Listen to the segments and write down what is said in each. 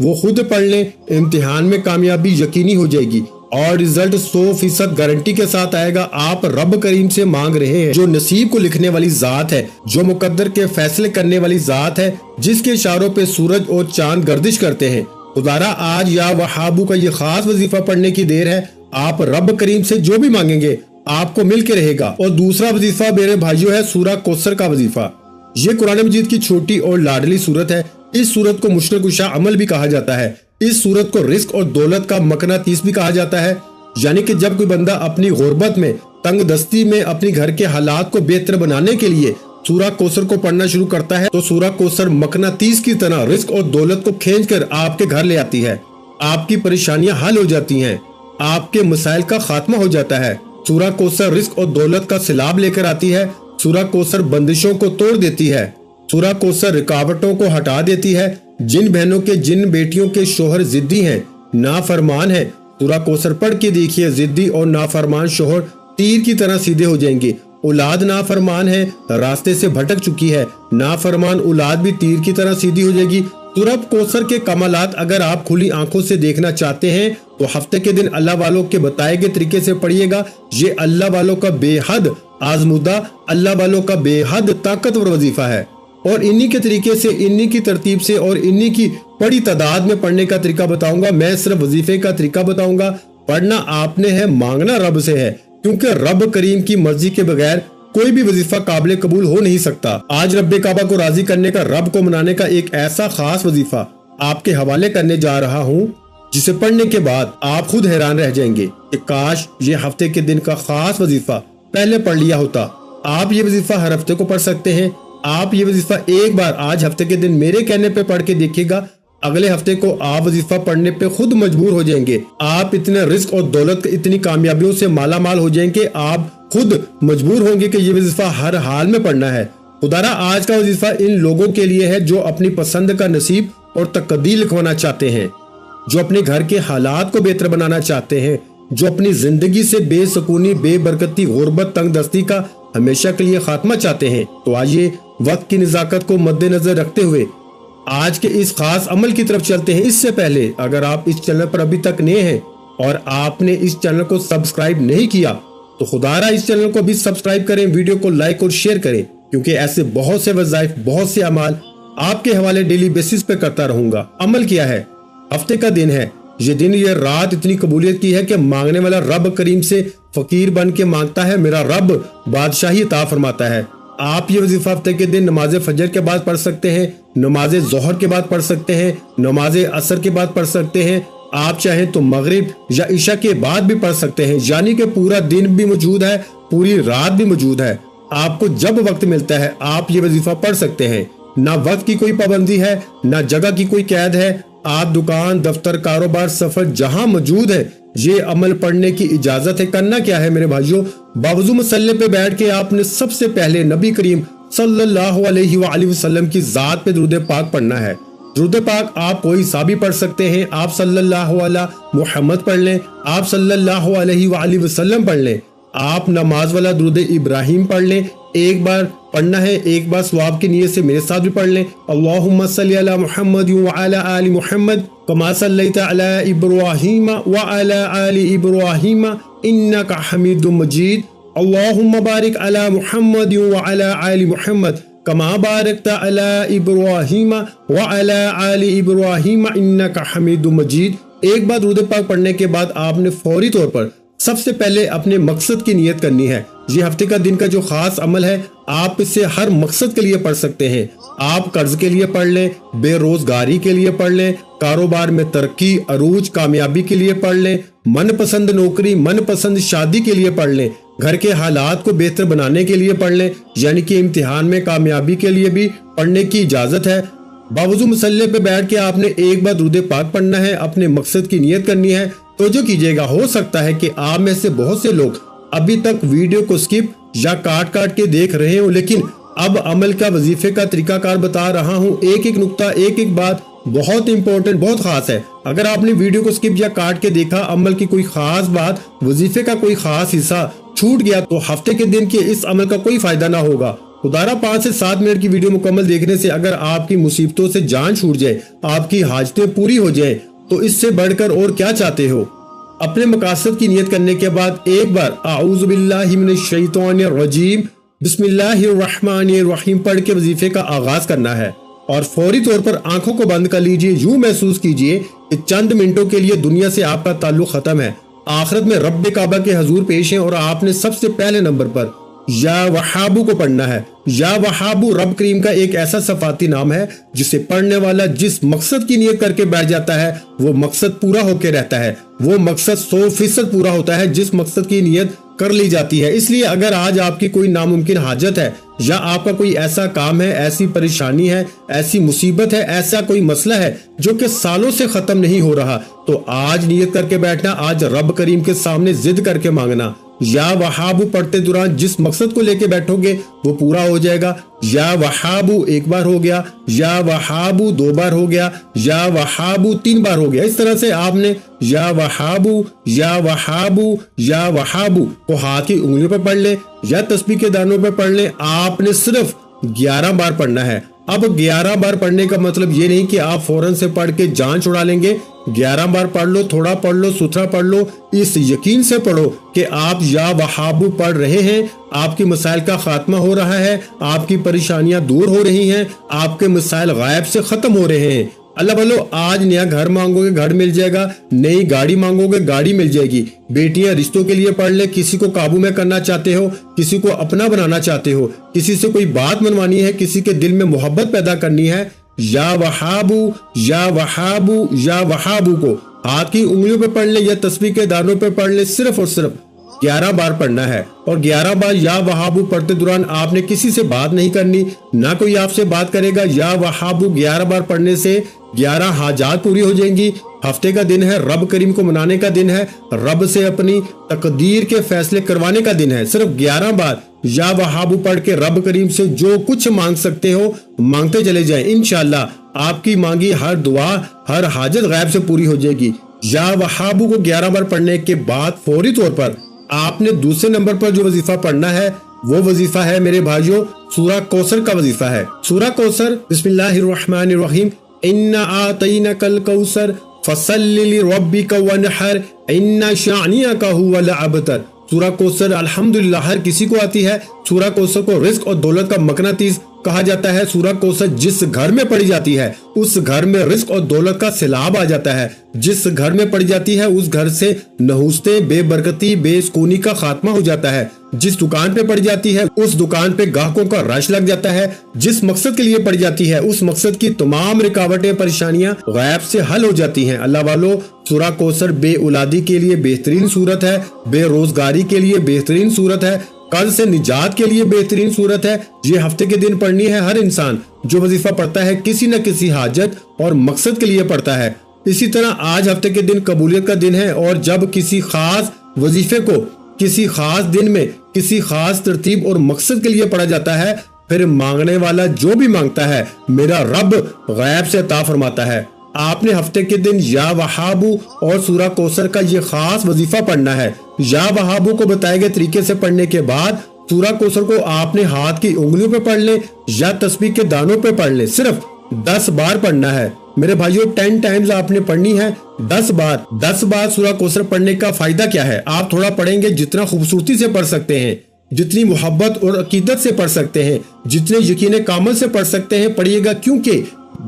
وہ خود پڑھ لیں، امتحان میں کامیابی یقینی ہو جائے گی اور رزلٹ 100% گارنٹی کے ساتھ آئے گا۔ آپ رب کریم سے مانگ رہے ہیں جو نصیب کو لکھنے والی ذات ہے، جو مقدر کے فیصلے کرنے والی ذات ہے، جس کے اشاروں پہ سورج اور چاند گردش کرتے ہیں۔ خدارا آج یا وہابو کا یہ خاص وظیفہ پڑھنے کی دیر ہے۔ آپ رب کریم سے جو بھی مانگیں گے آپ کو مل کے رہے گا۔ اور دوسرا وظیفہ میرے بھائیوں ہے سورہ کوثر کا وظیفہ۔ یہ قرآن مجید کی چھوٹی اور لاڈلی صورت ہے۔ اس صورت کو مشکل کشا عمل بھی کہا جاتا ہے۔ اس صورت کو رزق اور دولت کا مقناطیس بھی کہا جاتا ہے، یعنی کہ جب کوئی بندہ اپنی غربت میں، تنگ دستی میں اپنی گھر کے حالات کو بہتر بنانے کے لیے سورہ کوثر کو پڑھنا شروع کرتا ہے تو سورہ کوثر مقناطیس کی طرح رزق اور دولت کو کھینچ کر آپ کے گھر لے آتی ہے۔ آپ کی پریشانیاں حل ہو جاتی ہیں، آپ کے مسائل کا خاتمہ ہو جاتا ہے۔ سورہ کوثر رزق اور دولت کا سیلاب لے کر آتی ہے۔ سورہ کوثر بندشوں کو توڑ دیتی ہے۔ سورہ کوثر رکاوٹوں کو ہٹا دیتی ہے۔ جن بہنوں کے جن بیٹیوں کے شوہر ضدی ہیں، نافرمان ہیں، سورہ کوثر پڑھ کے دیکھیے، ضدی اور نافرمان شوہر تیر کی طرح سیدھے ہو جائیں گے۔ اولاد نافرمان ہے، راستے سے بھٹک چکی ہے، نافرمان اولاد بھی تیر کی طرح سیدھی ہو جائے گی۔ سورہ کوثر کے کمالات اگر آپ کھلی آنکھوں سے دیکھنا چاہتے ہیں تو ہفتے کے دن اللہ والوں کے بتائے گئے طریقے سے پڑھیے گا۔ یہ اللہ والوں کا بے حد آزمودہ، اللہ والوں کا بے حد طاقتور وظیفہ ہے، اور انہی کے طریقے سے، انہی کی ترتیب سے اور انہی کی بڑی تعداد میں پڑھنے کا طریقہ بتاؤں گا۔ میں صرف وظیفے کا طریقہ بتاؤں گا۔ پڑھنا آپ نے ہے، مانگنا رب سے ہے، کیونکہ رب کریم کی مرضی کے بغیر کوئی بھی وظیفہ قابل قبول ہو نہیں سکتا۔ آج رب کعبہ کو راضی کرنے کا، رب کو منانے کا ایک ایسا خاص وظیفہ آپ کے حوالے کرنے جا رہا ہوں جسے پڑھنے کے بعد آپ خود حیران رہ جائیں گے کہ کاش یہ ہفتے کے دن کا خاص وظیفہ پہلے پڑھ لیا ہوتا۔ آپ یہ وظیفہ ہر ہفتے کو پڑھ سکتے ہیں۔ آپ یہ وظیفہ ایک بار آج ہفتے کے دن میرے کہنے پہ پڑھ کے دیکھیے گا، اگلے ہفتے کو آپ وظیفہ پڑھنے پہ خود مجبور ہو جائیں گے۔ آپ اتنے رزق اور دولت، اتنی کامیابیوں سے مالا مال ہو جائیں کہ آپ خود مجبور ہوں گے کہ یہ وظیفہ ہر حال میں پڑھنا ہے۔ خدارا آج کا وظیفہ ان لوگوں کے لیے ہے جو اپنی پسند کا نصیب اور تقدیر لکھوانا چاہتے ہیں، جو اپنے گھر کے حالات کو بہتر بنانا چاہتے ہیں، جو اپنی زندگی سے بے سکونی، بے برکتی، غربت، تنگ دستی کا ہمیشہ کے لیے خاتمہ چاہتے ہیں۔ تو آئیے وقت کی نزاکت کو مد نظر رکھتے ہوئے آج کے اس خاص عمل کی طرف چلتے ہیں۔ اس سے پہلے اگر آپ اس چینل پر ابھی تک نئے ہیں اور آپ نے اس چینل کو سبسکرائب نہیں کیا تو خدارا اس چینل کو بھی سبسکرائب کریں، ویڈیو کو لائک اور شیئر کریں، کیونکہ ایسے بہت سے وظائف، بہت سے اعمال آپ کے حوالے ڈیلی بیسس پہ کرتا رہوں گا۔ عمل کیا ہے؟ ہفتے کا دن ہے، یہ دن، یہ رات اتنی قبولیت کی ہے کہ مانگنے والا رب کریم سے فقیر بن کے مانگتا ہے، میرا رب بادشاہی عطا فرماتا ہے۔ آپ یہ وظیفہ ہفتے کے دن نماز فجر کے بعد پڑھ سکتے ہیں، نماز ظہر کے بعد پڑھ سکتے ہیں، نماز عصر کے بعد پڑھ سکتے ہیں، آپ چاہیں تو مغرب یا عشاء کے بعد بھی پڑھ سکتے ہیں، یعنی کہ پورا دن بھی موجود ہے، پوری رات بھی موجود ہے۔ آپ کو جب وقت ملتا ہے آپ یہ وظیفہ پڑھ سکتے ہیں۔ نہ وقت کی کوئی پابندی ہے، نہ جگہ کی کوئی قید ہے۔ آپ دکان، دفتر، کاروبار، سفر جہاں موجود ہے یہ عمل پڑھنے کی اجازت ہے۔ کرنا کیا ہے میرے بھائیوں؟ باوضو مصلی پہ بیٹھ کے آپ نے سب سے پہلے نبی کریم صلی اللہ علیہ وآلہ وسلم کی ذات پہ درود پاک پڑھنا ہے۔ درود پاک آپ کوئی سا بھی پڑھ سکتے ہیں۔ آپ صلی اللہ علیہ محمد پڑھ لیں، آپ صلی اللہ علیہ وآلہ وسلم پڑھ لیں، آپ نماز والا درود ابراہیم پڑھ لیں۔ ایک بار پڑھنا ہے، ایک بار ثواب کی نیت سے میرے ساتھ بھی پڑھ لیں۔ اللہم صلی علی محمد وعلی آل محمد کما صلیت علی ابراہیم وعلی آل ابراہیم انک حمید مجید۔ اللہم بارک علی محمد وعلی آل محمد کما بارکت علی ابراہیم وعلی آل ابراہیم انک حمید مجید۔ ایک بار درود پاک پڑھنے کے بعد آپ نے فوری طور پر سب سے پہلے اپنے مقصد کی نیت کرنی ہے۔ یہ ہفتے کا دن کا جو خاص عمل ہے آپ اسے ہر مقصد کے لیے پڑھ سکتے ہیں۔ آپ قرض کے لیے پڑھ لیں، بے روزگاری کے لیے پڑھ لیں، کاروبار میں ترقی، عروج، کامیابی کے لیے پڑھ لیں، من پسند نوکری، من پسند شادی کے لیے پڑھ لیں، گھر کے حالات کو بہتر بنانے کے لیے پڑھ لیں، یعنی کہ امتحان میں کامیابی کے لیے بھی پڑھنے کی اجازت ہے۔ باوضو مصلی پہ بیٹھ کے آپ نے ایک بار درود پاک پڑھنا ہے، اپنے مقصد کی نیت کرنی ہے۔ توجہ کیجئے گا، ہو سکتا ہے کہ آپ میں سے بہت سے لوگ ابھی تک ویڈیو کو سکپ یا کاٹ کے دیکھ رہے ہوں، لیکن اب عمل کا، وظیفے کا طریقہ کار بتا رہا ہوں۔ ایک ایک نقطہ، ایک ایک بات بہت امپورٹنٹ، بہت خاص ہے۔ اگر آپ نے ویڈیو کو سکپ یا کاٹ کے دیکھا، عمل کی کوئی خاص بات، وظیفے کا کوئی خاص حصہ چھوٹ گیا تو ہفتے کے دن کے اس عمل کا کوئی فائدہ نہ ہوگا۔ خدارا 5 سے 7 منٹ کی ویڈیو مکمل دیکھنے سے اگر آپ کی مصیبتوں سے جان چھوٹ جائے، آپ کی حاجتیں پوری ہو جائیں، تو اس سے بڑھ کر اور کیا چاہتے ہو؟ اپنے مقاصد کی نیت کرنے کے بعد ایک بار اعوذ باللہ من الشیطان الرجیم بسم اللہ الرحمن الرحیم پڑھ کے وظیفے کا آغاز کرنا ہے، اور فوری طور پر آنکھوں کو بند کر لیجئے۔ یوں محسوس کیجئے کہ چند منٹوں کے لیے دنیا سے آپ کا تعلق ختم ہے، آخرت میں رب کعبہ کے حضور پیش ہیں، اور آپ نے سب سے پہلے نمبر پر یا وہابو کو پڑھنا ہے۔ یا وہابو رب کریم کا ایک ایسا صفاتی نام ہے جسے پڑھنے والا جس مقصد کی نیت کر کے بیٹھ جاتا ہے وہ مقصد پورا ہو کے رہتا ہے، وہ مقصد 100% پورا ہوتا ہے جس مقصد کی نیت کر لی جاتی ہے۔ اس لیے اگر آج آپ کی کوئی ناممکن حاجت ہے، یا آپ کا کوئی ایسا کام ہے، ایسی پریشانی ہے، ایسی مصیبت ہے، ایسا کوئی مسئلہ ہے جو کہ سالوں سے ختم نہیں ہو رہا، تو آج نیت کر کے بیٹھنا، آج رب کریم کے سامنے ضد کر کے مانگنا۔ یا وہابو پڑھتے دوران جس مقصد کو لے کے بیٹھو گے وہ پورا ہو جائے گا۔ یا وہابو ایک بار ہو گیا، یا وہابو 2 بار ہو گیا، یا وہابو 3 بار ہو گیا۔ اس طرح سے آپ نے یا وہابو یا وہابو یا وہابو کو ہاتھ کی انگلیوں پہ پڑھ لیں یا تسبیح کے دانوں پہ پڑھ لیں۔ آپ نے صرف 11 بار پڑھنا ہے۔ اب 11 بار پڑھنے کا مطلب یہ نہیں کہ آپ فوراً سے پڑھ کے جان چھڑا لیں گے۔ 11 بار پڑھ لو، تھوڑا پڑھ لو، ستھرا پڑھ لو، اس یقین سے پڑھو کہ آپ یا وہابو پڑھ رہے ہیں، آپ کی مسائل کا خاتمہ ہو رہا ہے، آپ کی پریشانیاں دور ہو رہی ہیں، آپ کے مسائل غائب سے ختم ہو رہے ہیں۔ اللہ بولو، آج نیا گھر مانگو گے گھر مل جائے گا، نئی گاڑی مانگو گے گاڑی مل جائے گی۔ بیٹیاں رشتوں کے لیے پڑھ لے، کسی کو قابو میں کرنا چاہتے ہو، کسی کو اپنا بنانا چاہتے ہو، کسی سے کوئی بات منوانی ہے، کسی کے دل میں محبت پیدا کرنی ہے، یا وہابو یا وہابو یا وہابو کو ہاتھ کی انگلیوں پہ پڑھ لے یا تسبیح کے دانوں پہ پڑھ لے، صرف اور صرف 11 بار پڑھنا ہے۔ اور 11 بار یا وہابو پڑھتے دوران آپ نے کسی سے بات نہیں کرنی، نہ کوئی آپ سے بات کرے گا۔ یا وہابو 11 بار پڑھنے سے 11 حاجات پوری ہو جائیں گی۔ ہفتے کا دن ہے، رب کریم کو منانے کا دن ہے، رب سے اپنی تقدیر کے فیصلے کروانے کا دن ہے۔ صرف 11 بار یا وہابو پڑھ کے رب کریم سے جو کچھ مانگ سکتے ہو مانگتے چلے جائیں، انشاءاللہ آپ کی مانگی ہر دعا، ہر حاجت غیب سے پوری ہو جائے گی۔ یا وہابو کو 11 بار پڑھنے کے بعد فوری طور پر آپ نے دوسرے نمبر پر جو وظیفہ پڑھنا ہے وہ وظیفہ ہے میرے بھائیوں سورہ کوثر کا وظیفہ ہے۔ سورہ کوثر بسم اللہ الرحمن الرحیم اِنَّا أَعْطَيْنَاكَ الْكَوْثَرَ فَصَلِّ لِرَبِّكَ وَانْحَرْ إِنَّ شَانِئَكَ هُوَ الْأَبْتَرُ۔ سورہ کوثر الحمدللہ ہر کسی کو آتی ہے۔ سورہ کوثر کو رزق اور دولت کا مقناطیس کہا جاتا ہے۔ سورہ کوثر جس گھر میں پڑھی جاتی ہے اس گھر میں رزق اور دولت کا سیلاب آ جاتا ہے۔ جس گھر میں پڑھی جاتی ہے اس گھر سے نحوستیں، بے برکتی، بے سکونی کا خاتمہ ہو جاتا ہے۔ جس دکان پہ پڑھی جاتی ہے اس دکان پہ گاہکوں کا رش لگ جاتا ہے۔ جس مقصد کے لیے پڑھی جاتی ہے اس مقصد کی تمام رکاوٹیں، پریشانیاں غیب سے حل ہو جاتی ہیں۔ اللہ والو، سورہ کوثر بے اولادی کے لیے بہترین صورت ہے، بے روزگاری کے لیے بہترین صورت ہے، قرض سے نجات کے لیے بہترین صورت ہے۔ یہ ہفتے کے دن پڑھنی ہے۔ ہر انسان جو وظیفہ پڑھتا ہے کسی نہ کسی حاجت اور مقصد کے لیے پڑھتا ہے۔ اسی طرح آج ہفتے کے دن قبولیت کا دن ہے، اور جب کسی خاص وظیفے کو کسی خاص دن میں کسی خاص ترتیب اور مقصد کے لیے پڑھا جاتا ہے، پھر مانگنے والا جو بھی مانگتا ہے میرا رب غیب سے عطا فرماتا ہے۔ آپ نے ہفتے کے دن یا وہابو اور سورہ کوثر کا یہ خاص وظیفہ پڑھنا ہے۔ یا وہابو کو بتائے گئے طریقے سے پڑھنے کے بعد سورہ کوثر کو آپ نے ہاتھ کی انگلیوں پہ پڑھ لیں یا تسبیح کے دانوں پہ پڑھ لیں۔ صرف 10 بار پڑھنا ہے میرے بھائیوں، 10 ٹائمز آپ نے پڑھنی ہے، 10 بار۔ 10 بار سورہ کوثر پڑھنے کا فائدہ کیا ہے؟ آپ تھوڑا پڑھیں گے، جتنا خوبصورتی سے پڑھ سکتے ہیں، جتنی محبت اور عقیدت سے پڑھ سکتے ہیں، جتنے یقین کامل سے پڑھ سکتے ہیں پڑھیے گا، کیونکہ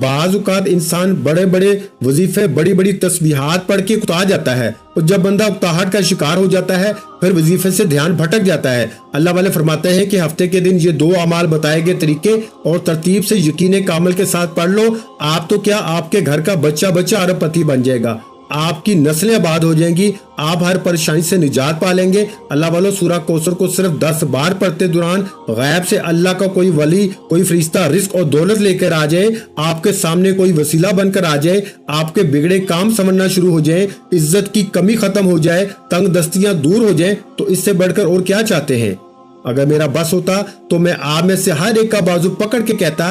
بعض اوقات انسان بڑے بڑے وظیفے، بڑی بڑی تسبیحات پڑھ کے اکتا جاتا ہے، اور جب بندہ اکتاہٹ کا شکار ہو جاتا ہے پھر وظیفے سے دھیان بھٹک جاتا ہے۔ اللہ والے فرماتے ہیں کہ ہفتے کے دن یہ 2 اعمال بتائے گئے طریقے اور ترتیب سے یقین کامل کے ساتھ پڑھ لو، آپ تو کیا آپ کے گھر کا بچہ بچہ ارب پتی بن جائے گا، آپ کی نسلیں آباد ہو جائیں گی، آپ ہر پریشانی سے نجات پا لیں گے۔ اللہ والو، سورہ کوثر کو صرف 10 بار پڑھتے دوران غیب سے اللہ کا کوئی ولی، کوئی فرشتہ رزق اور دولت لے کر آ جائے، آپ کے سامنے کوئی وسیلہ بن کر آ جائے، آپ کے بگڑے کام سمجھنا شروع ہو جائیں، عزت کی کمی ختم ہو جائے، تنگ دستیاں دور ہو جائیں، تو اس سے بڑھ کر اور کیا چاہتے ہیں؟ اگر میرا بس ہوتا تو میں آپ میں سے ہر ایک کا بازو پکڑ کے کہتا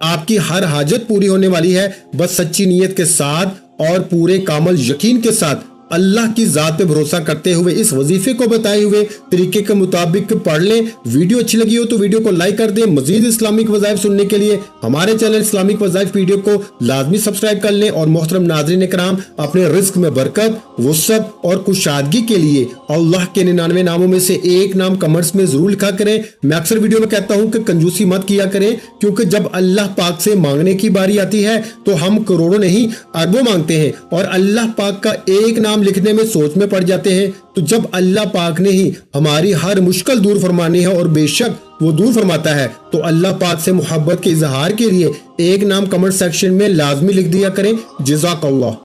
آپ کی ہر حاجت پوری ہونے والی ہے، بس سچی نیت کے ساتھ اور پورے کامل یقین کے ساتھ اللہ کی ذات پہ بھروسہ کرتے ہوئے اس وظیفے کو بتائے ہوئے طریقے کے مطابق پڑھ لیں۔ ویڈیو اچھی لگی ہو تو ویڈیو کو لائک کر دیں۔ مزید اسلامک وظائف سننے کے لیے ہمارے چینل اسلامک وظائف ویڈیو کو لازمی سبسکرائب کر لیں۔ اور محترم ناظرین کرام، اپنے رزق میں برکت، وسعت اور کشادگی کے لیے اللہ کے 99 ناموں میں سے ایک نام کمنٹس میں ضرور لکھا کریں۔ میں اکثر ویڈیو میں کہتا ہوں کہ کنجوسی مت کیا کریں، کیونکہ جب اللہ پاک سے مانگنے کی باری آتی ہے تو ہم کروڑوں نہیں اربوں مانگتے ہیں، اور اللہ پاک کا ایک نام لکھنے میں سوچ میں پڑ جاتے ہیں۔ تو جب اللہ پاک نے ہی ہماری ہر مشکل دور فرمانی ہے، اور بے شک وہ دور فرماتا ہے، تو اللہ پاک سے محبت کے اظہار کے لیے ایک نام کمنٹ سیکشن میں لازمی لکھ دیا کریں۔ جزاک اللہ۔